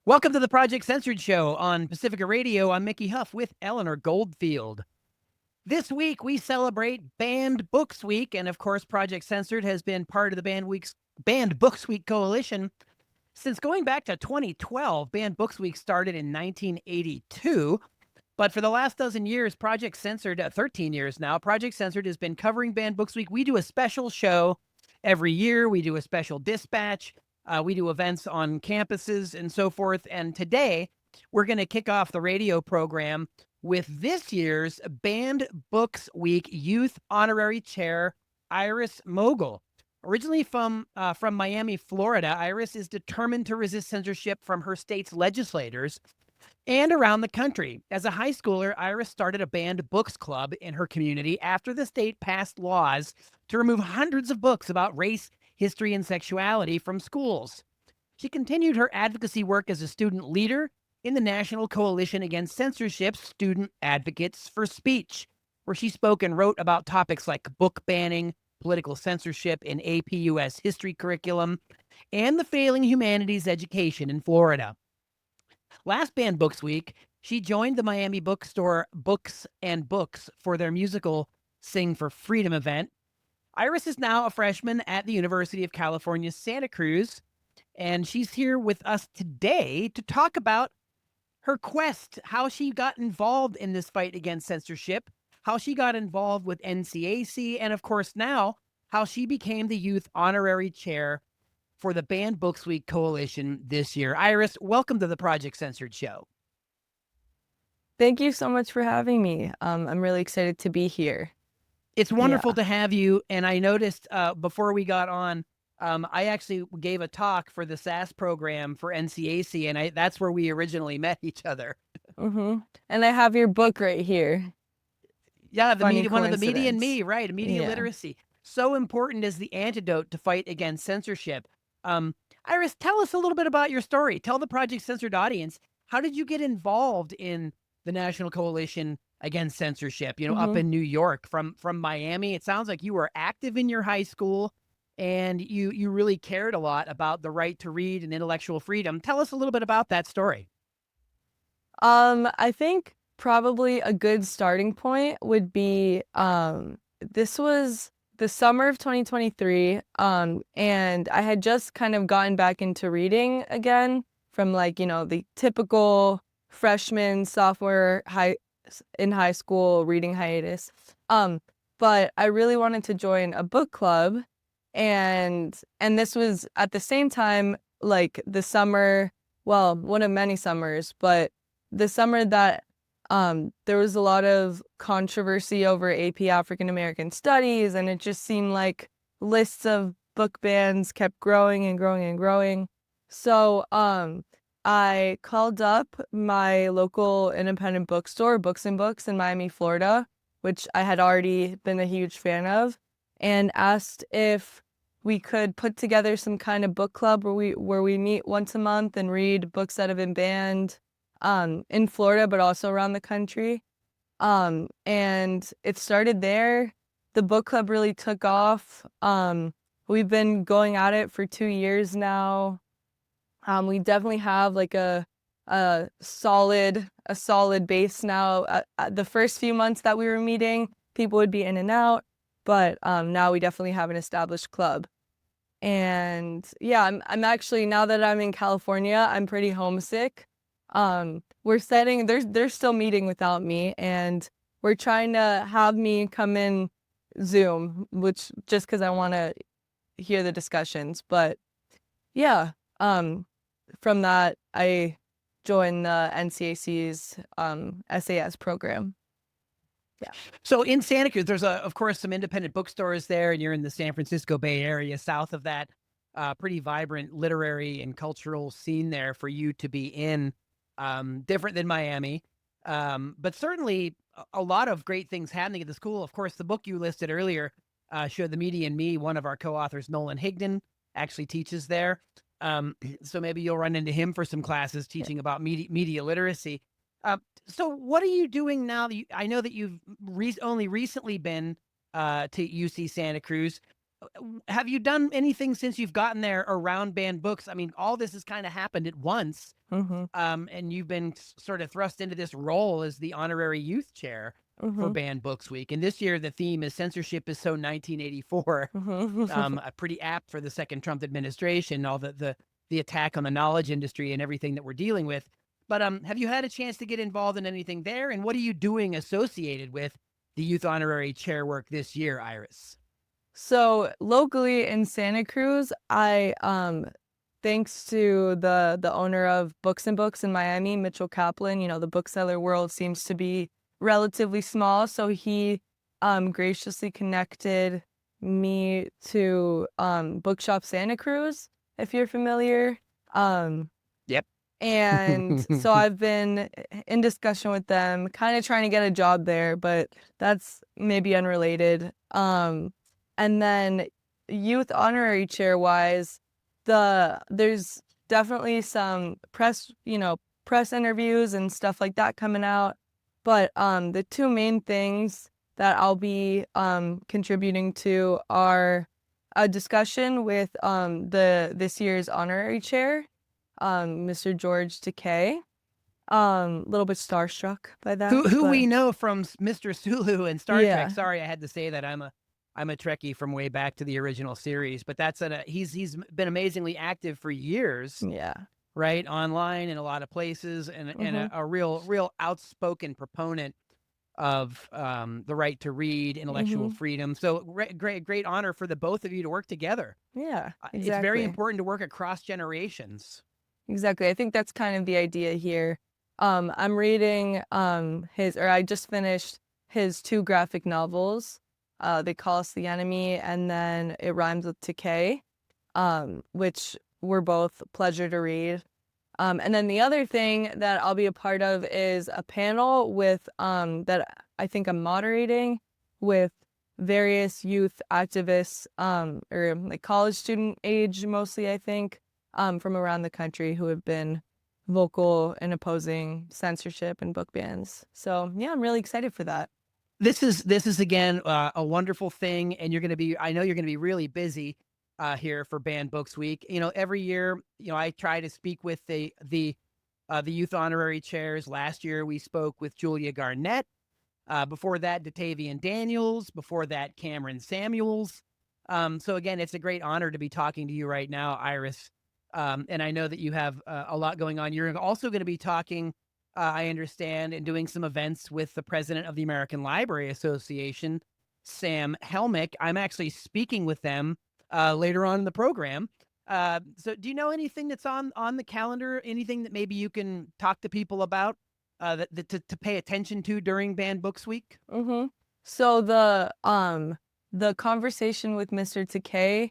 Welcome to the Project Censored Show on Pacifica Radio. I'm Mickey Huff with Eleanor Goldfield. This week, we celebrate Banned Books Week, and of course, Project Censored has been part of the Banned Books Week coalition since going back to 2012. Banned Books Week started in 1982, but for the last dozen years, Project Censored, 13 years now, Project Censored has been covering Banned Books Week. We do a special show every year. We do a special dispatch. We do events on campuses and so forth. And today, we're going to kick off the radio program with this year's Banned Books Week Youth Honorary Chair, Iris Mogul. Originally from Miami, Florida, Iris is determined to resist censorship from her state's legislators and around the country. As a high schooler, Iris started a banned books club in her community after the state passed laws to remove hundreds of books about race, history, and sexuality from schools. She continued her advocacy work as a student leader in the National Coalition Against Censorship Student Advocates for Speech, where she spoke and wrote about topics like book banning, political censorship in AP U.S. history curriculum, and the failing humanities education in Florida. Last Banned Books Week, she joined the Miami bookstore Books and Books for their musical Sing for Freedom event. Iris is now a freshman at the University of California, Santa Cruz, and she's here with us today to talk about her quest, how she got involved in this fight against censorship, how she got involved with NCAC, and of course now, how she became the Youth Honorary Chair for the Banned Books Week Coalition this year. Iris, welcome to the Project Censored Show. Thank you so much for having me. I'm really excited to be here. It's wonderful to have you. And I noticed before we got on, I actually gave a talk for the SAS program for NCAC, and that's where we originally met each other. Mm-hmm. And I have your book right here. Yeah, one of the Media and Me, right? Media literacy. So important as the antidote to fight against censorship. Iris, tell us a little bit about your story. Tell the Project Censored audience, how did you get involved in the National Coalition Against Censorship, up in New York from Miami? It sounds like you were active in your high school and you really cared a lot about the right to read and intellectual freedom. Tell us a little bit about that story. I think probably a good starting point would be this was the summer of 2023, and I had just kind of gotten back into reading again from the typical freshman, sophomore in high school reading hiatus. But I really wanted to join a book club, and this was at the same time, like the summer, well, one of many summers, but the summer that there was a lot of controversy over AP African American Studies, and it just seemed like lists of book bans kept growing and growing and growing. So I called up my local independent bookstore, Books and Books in Miami, Florida, which I had already been a huge fan of, and asked if we could put together some kind of book club where we meet once a month and read books that have been banned in Florida, but also around the country. And it started there. The book club really took off. We've been going at it for 2 years now. We definitely have like a solid base now. The first few months that we were meeting, people would be in and out, but now we definitely have an established club. And yeah, I'm actually, now that I'm in California, I'm pretty homesick. They're still meeting without me, and we're trying to have me come in Zoom, which just because I want to hear the discussions. But yeah, from that, I joined the NCAC's SAS program. Yeah. So in Santa Cruz, there's of course some independent bookstores there, and you're in the San Francisco Bay Area. South of that, pretty vibrant literary and cultural scene there for you to be in. Different than Miami, but certainly a lot of great things happening at the school. Of course, the book you listed earlier, Show the Media and Me, one of our co-authors, Nolan Higdon, actually teaches there. So maybe you'll run into him for some classes teaching about media literacy. So what are you doing now? I know that you've only recently been to UC Santa Cruz. Have you done anything since you've gotten there around banned books? I mean, all this has kind of happened at once, Mhm. and you've been sort of thrust into this role as the honorary youth chair for Mhm. Banned Books Week. And this year, the theme is Censorship Is So 1984, Mhm. pretty apt for the second Trump administration, all the attack on the knowledge industry and everything that we're dealing with. But have you had a chance to get involved in anything there? And what are you doing associated with the Youth Honorary Chair work this year, Iris? So locally in Santa Cruz, I thanks to the owner of Books and Books in Miami, Mitchell Kaplan, the bookseller world seems to be relatively small, so he graciously connected me to Bookshop Santa Cruz, if you're familiar. Um Yep. and so I've been in discussion with them, kind of trying to get a job there, but that's maybe unrelated. And then youth honorary chair wise, there's definitely some press interviews and stuff like that coming out. But the two main things that I'll be contributing to are a discussion with the this year's honorary chair, Mr. George Takei. A little bit starstruck by that, Who but we know from Mr. Sulu and Star Trek. yeah, Sorry, I had to say that I'm a Trekkie from way back to the original series, but he's been amazingly active for years, yeah. right? Online in a lot of places, and Mhm, a real outspoken proponent of the right to read, intellectual mhm. freedom. So great honor for the both of you to work together. Yeah, It's very exactly. important to work across generations. Exactly. I think that's kind of the idea here. I'm reading I just finished his two graphic novels. They Call Us the Enemy and then It Rhymes with Decay, which were both pleasure to read. And then the other thing that I'll be a part of is a panel with that I think I'm moderating with various youth activists, or like college student age mostly, I think, from around the country who have been vocal in opposing censorship and book bans. So yeah, I'm really excited for that. This is again a wonderful thing, and I know you're gonna be really busy here for Banned Books Week. Every year, I try to speak with the youth honorary chairs. Last year, we spoke with Julia Garnett. Before that, Datavian Daniels. Before that, Cameron Samuels. So again, it's a great honor to be talking to you right now, Iris. And I know that you have a lot going on. You're also going to be talking, I understand, and doing some events with the president of the American Library Association, Sam Helmick. I'm actually speaking with them later on in the program. So do you know anything that's on the calendar? Anything that maybe you can talk to people about? To pay attention to during Banned Books Week? Mm-hmm. So the conversation with Mr. Takei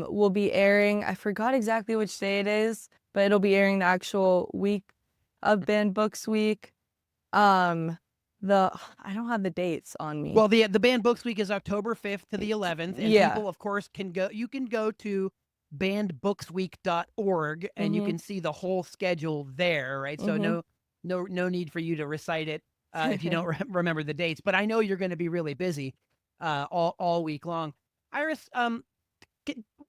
will be airing. I forgot exactly which day it is, but it'll be airing the actual week of Banned Books Week. Um the I don't have the dates on me. Well, the Banned Books Week is October 5th to the 11th, and Yeah. people, of course, can go. You can go to bannedbooksweek.org and you Mhm. can see the whole schedule there, right? So Mhm. no need for you to recite it if you don't remember the dates. But I know you're going to be really busy all week long. Iris,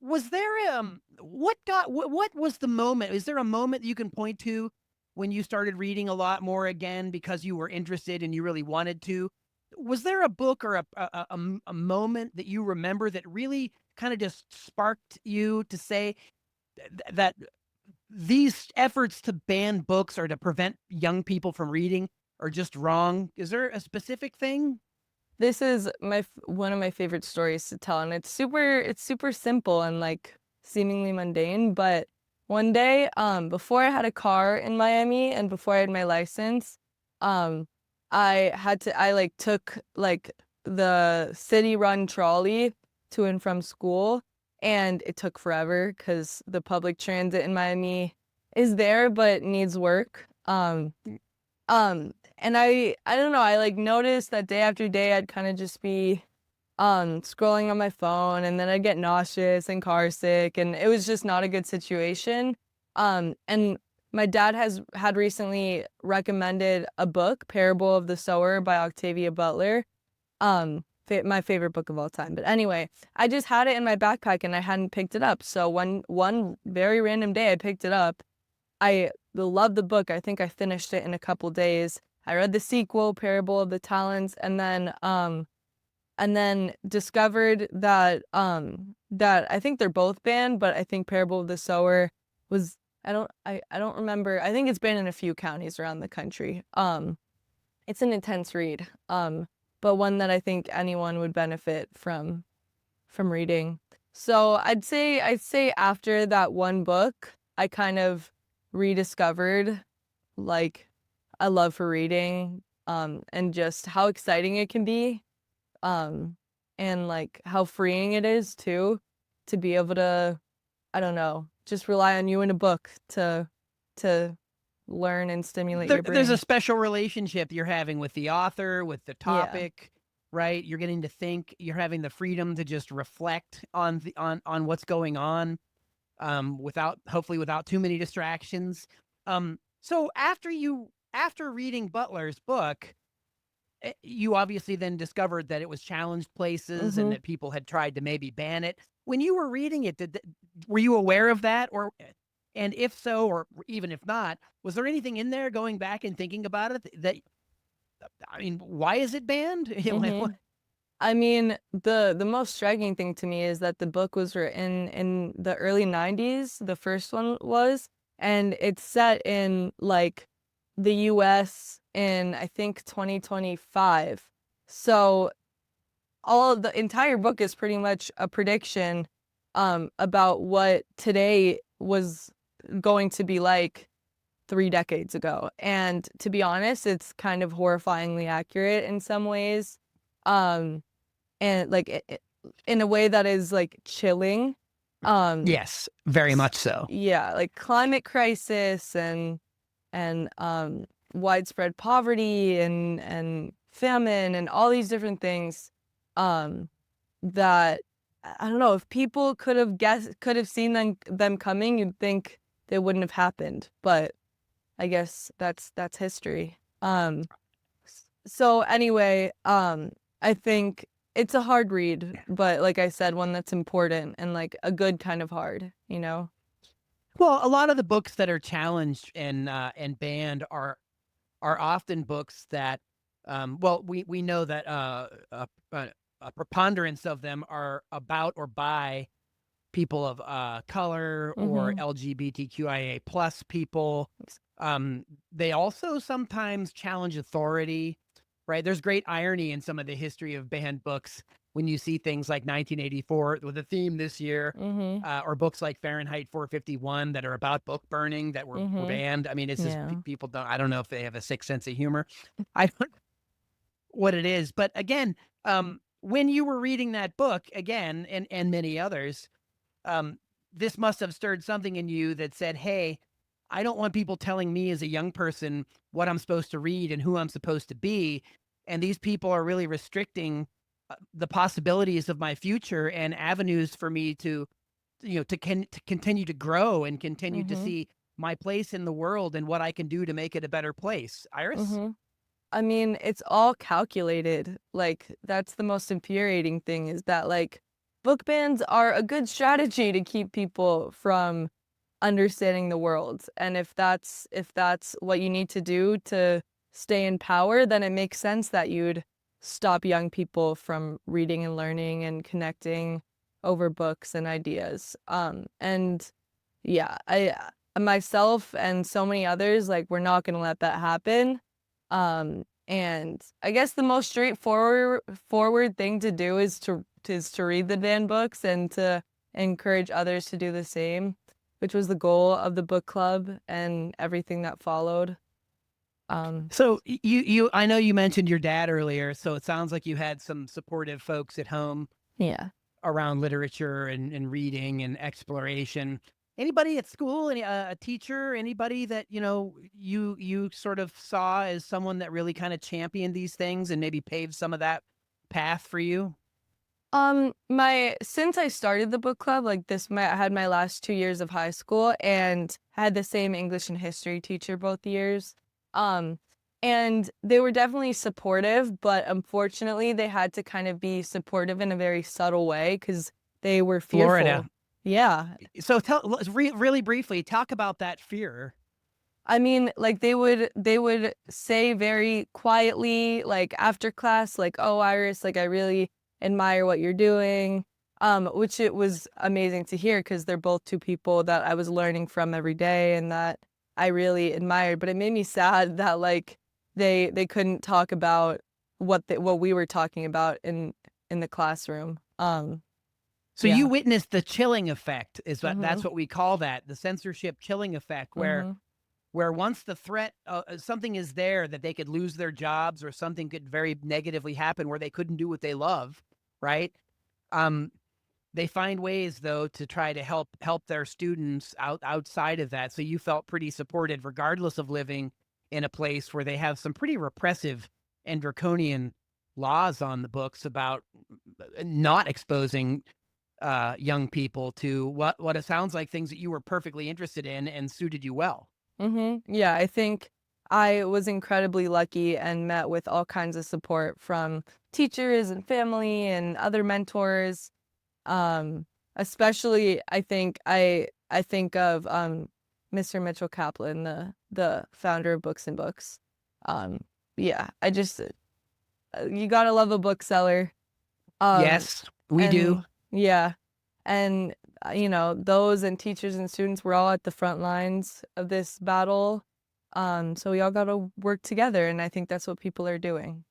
was there what was the moment? Is there a moment you can point to when you started reading a lot more again because you were interested and you really wanted to? Was there a book or a moment that you remember that really kind of just sparked you to say that these efforts to ban books or to prevent young people from reading are just wrong? Is there a specific thing? This is one of my favorite stories to tell, and it's super simple and like seemingly mundane, but one day, before I had a car in Miami and before I had my license, um, I like took like the city-run trolley to and from school, and it took forever because the public transit in Miami is there but needs work. And I don't know, I like noticed that day after day I'd kind of just be scrolling on my phone and then I'd get nauseous and car sick and it was just not a good situation. And my dad had recently recommended a book, Parable of the Sower by Octavia Butler. my favorite book of all time. But anyway, I just had it in my backpack and I hadn't picked it up. So one very random day I picked it up. I loved the book. I think I finished it in a couple days. I read the sequel, Parable of the Talents, and then discovered that that I think they're both banned, but I think Parable of the Sower was I don't remember. I think it's banned in a few counties around the country. It's an intense read. But one that I think anyone would benefit from reading. So I'd say after that one book, I kind of rediscovered like a love for reading, and just how exciting it can be, and like how freeing it is too, to be able to, I don't know, just rely on you in a book to learn and stimulate your There's a brain. special relationship you're having with the author, with the Yeah. topic, right? You're getting to think. You're having the freedom to just reflect on on what's going on, without hopefully without too many distractions. So after reading Butler's book, you obviously then discovered that it was challenged places and Mhm. that people had tried to maybe ban it. When you were reading it, were you aware of that, or and if so, or even if not, was there anything in there going back and thinking about it that I mean, why is it banned? Mhm. I mean, the most striking thing to me is that the book was written in the early 90s, the first one was, and it's set in like the US in I think 2025. So all of the entire book is pretty much a prediction about what today was going to be like 3 decades ago. And to be honest, it's kind of horrifyingly accurate in some ways. Um and like in a way that is like chilling. Um, Yes, very much so. yeah, like climate crisis and widespread poverty and famine and all these different things. Um, that I don't know if people could have seen them coming, you'd think they wouldn't have happened. But I guess that's history. So anyway, I think it's a hard read, but like I said, one that's important and like a good kind of hard, you know? Well, a lot of the books that are challenged and banned are often books that, well, we know that a preponderance of them are about or by people of color or Mm-hmm. LGBTQIA plus people. They also sometimes challenge authority, right? There's great irony in some of the history of banned books when you see things like 1984 with a theme this year, Mm-hmm. or books like Fahrenheit 451 that are about book burning that were Mm-hmm. banned. I mean, it's just Yeah. people don't. I don't know if they have a sick sense of humor. I don't know what it is, but again, when you were reading that book again, and many others, um, this must have stirred something in you that said, "Hey, I don't want people telling me as a young person what I'm supposed to read and who I'm supposed to be, and these people are really restricting the possibilities of my future and avenues for me to, to continue to grow and continue to Mm-hmm. see my place in the world and what I can do to make it a better place." Iris? Mm-hmm. I mean, it's all calculated. Like, that's the most infuriating thing is that like book bans are a good strategy to keep people from understanding the world. And if that's what you need to do to stay in power, then it makes sense that you'd stop young people from reading and learning and connecting over books and ideas. And yeah, I myself and so many others, like, we're not going to let that happen. And I guess the most straightforward thing to do is to read the banned books and to encourage others to do the same, which was the goal of the book club and everything that followed. Um, So I know you mentioned your dad earlier, so it sounds like you had some supportive folks at home yeah. around literature and reading and exploration. Anybody at school, a teacher, anybody that you sort of saw as someone that really kind of championed these things and maybe paved some of that path for you? My since I started the book club, like I had my last 2 years of high school and had the same English and history teacher both years. Um, And they were definitely supportive, but unfortunately, they had to kind of be supportive in a very subtle way because they were Florida. fearful. Yeah. So really briefly, talk about that fear. I mean, like they would say very quietly, like after class, like, "Oh, Iris, like I really admire what you're doing." Which it was amazing to hear because they're both two people that I was learning from every day and that I really admired. But it made me sad that like they couldn't talk about what we were talking about in the classroom. So you Yeah. witnessed the chilling effect, is what that's Mhm. what we call that, the censorship chilling effect, Mhm. where once the threat, something is there that they could lose their jobs or something could very negatively happen where they couldn't do what they love, right? Um, they find ways though to try to help their students outside of that. So you felt pretty supported, regardless of living in a place where they have some pretty repressive and draconian laws on the books about not exposing young people to what it sounds like things that you were perfectly interested in and suited you well. Yeah, I think I was incredibly lucky and met with all kinds of support from teachers and family and other mentors. Um, Especially I think of Mr. Mitchell Kaplan, the founder of Books and Books. Um, yeah, I just you gotta love a bookseller. Um, Yes, we do. and yeah, and you know, those and teachers and students were all at the front lines of this battle. So we all got to work together, and I think that's what people are doing.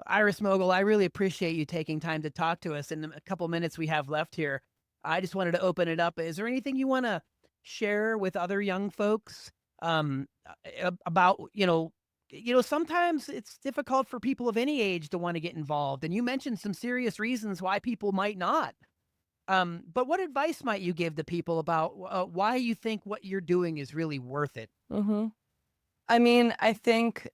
Iris Mogul, I really appreciate you taking time to talk to us. In the couple minutes we have left here, I just wanted to open it up. Is there anything you want to share with other young folks about, sometimes it's difficult for people of any age to want to get involved, and you mentioned some serious reasons why people might not. But what advice might you give to people about why you think what you're doing is really worth it? hmm I mean, I think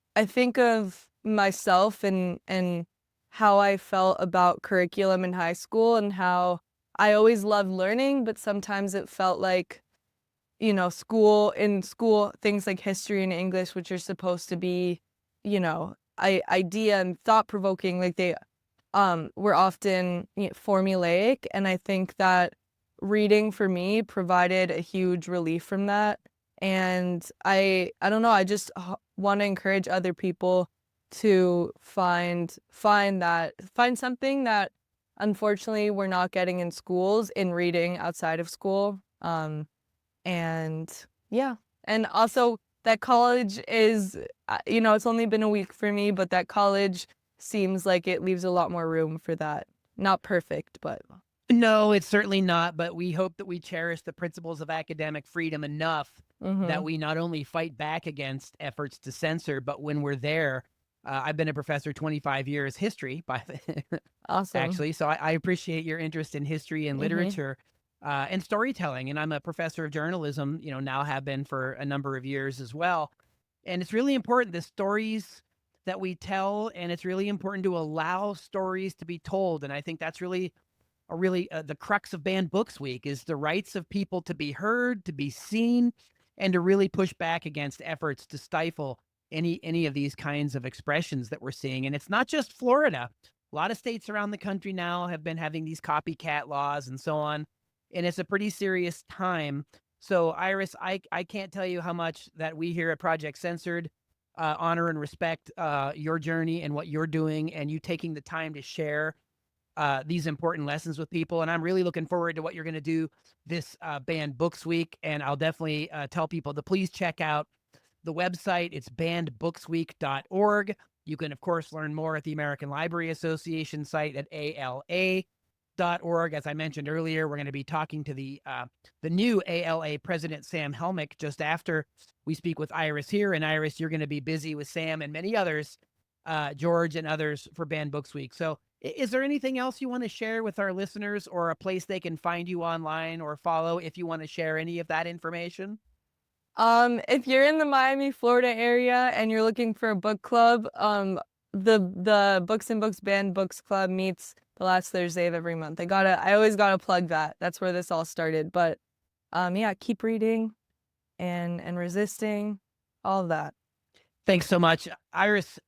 of myself and how I felt about curriculum in high school and how I always loved learning, but sometimes it felt like, you know, school things like history and English, which are supposed to be, you know, idea and thought provoking, like they were often formulaic, and I think that reading for me provided a huge relief from that. And I don't know, I just want to encourage other people to find something that unfortunately we're not getting in schools in reading outside of school. And yeah, and also that college is, you know, it's only been a week for me, but that college seems like it leaves a lot more room for that. Not perfect, but No, it's certainly not, but we hope that we cherish the principles of academic freedom enough that mhm. we not only fight back against efforts to censor, but when we're there, I've been a professor 25 years, history, by Awesome. actually. So I appreciate your interest in history and Mhm. literature and storytelling. And I'm a professor of journalism, now have been for a number of years as well. And it's really important the stories that we tell, and it's really important to allow stories to be told. And I think that's really the crux of Banned Books Week is the rights of people to be heard, to be seen, and to really push back against efforts to stifle any of these kinds of expressions that we're seeing. And it's not just Florida. A lot of states around the country now have been having these copycat laws and so on, and it's a pretty serious time. So, Iris, I can't tell you how much that we here at Project Censored honor and respect your journey and what you're doing, and you taking the time to share these important lessons with people. And I'm really looking forward to what you're going to do this Banned Books Week. And I'll definitely tell people to please check out the website. It's bannedbooksweek.org. You can, of course, learn more at the American Library Association site at ala.org. As I mentioned earlier, we're going to be talking to the new ALA president, Sam Helmick, just after we speak with Iris here. And Iris, you're going to be busy with Sam and many others, George and others for Banned Books Week. So is there anything else you want to share with our listeners or a place they can find you online or follow if you want to share any of that information? If you're in the Miami, Florida area and you're looking for a book club, the Books and Books Banned Books Club meets the last Thursday of every month. I always gotta plug that. That's where this all started. But yeah, keep reading and resisting, all of that. Thanks so much, Iris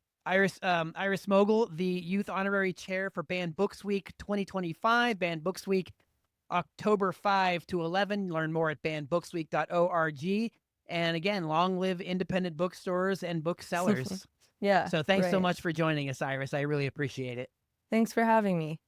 Mogul, the Youth Honorary Chair for Banned Books Week 2025. Banned Books Week, October 5 to 11. Learn more at bannedbooksweek.org. And again, long live independent bookstores and booksellers. Yeah. So thanks so right. much for joining us, Iris. I really appreciate it. Thanks for having me.